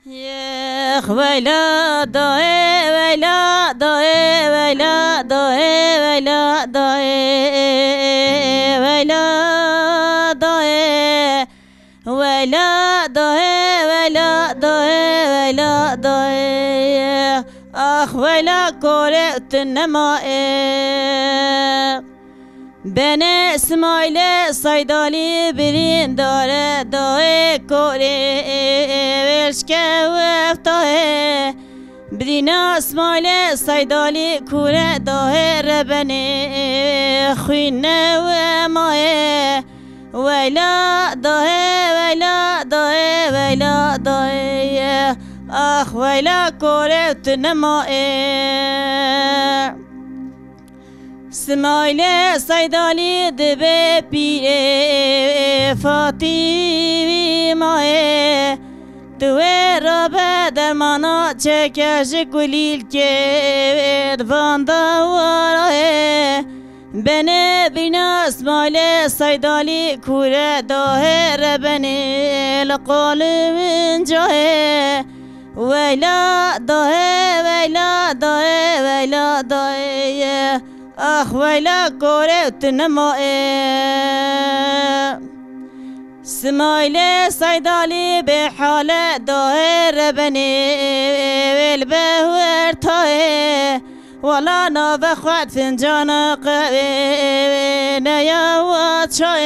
يخ ويلا ضاي ويلا ضاي ويلا ضاي ويلا ضاي ويلا ضاي ويلا ضاي ويلا ضاي ويلا ضاي اخ ويلا كورت النمائي بن اسماعیل صیدالی برین داره دای کوری ورشکه و افتاه برین اسماعیل صیدالی کوره دای ربنی خوینه و ماه ویلا دای ویلا دای ویلا دای اخ ویلا کوره تنمائه اسماعیل صیدالی دبه پیره فاطمی ماه دوه رابه درمانا چکش گلیل که واندا واره بنه بینا اسماعیل صیدالی کوره داه ربنه لقال من جاه ویلا داه ویلا داه ویلا داه اخ ویلا کورت نمائه اسماعیل صیدالی به حال داهر بنی والبهور تاه ولا ناف خود فنجان قوی نیا و چاه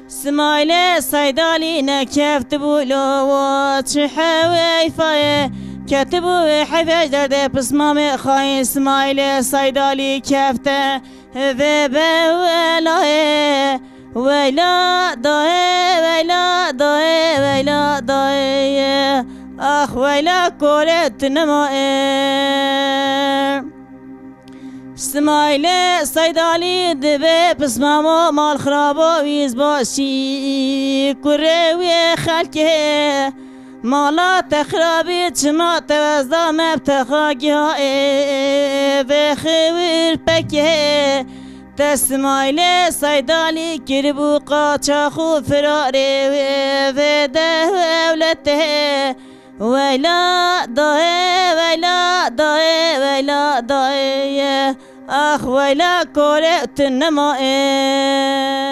اسماعیل صیدالی نکفت بولو و چه حوی فایه كتبوا حفاج درده بسمام خاين اسماعيل صيدالي كفته ذبه ولا ويلا ضاي ويلا ضاي ويلا ضاي اخ ويلا كورت نمائه اسماعيل صيدالي دبه بسمامو مال خرابو ويز باشي كروي خلقه مالا تخرابی چما توزا مبتخاگی ها به خور پکه تسمایل صیدالی کربو قاچاخو فراره و ده اولته ویلا دای ویلا دای ویلا دای اخ ویلا کورت نمائه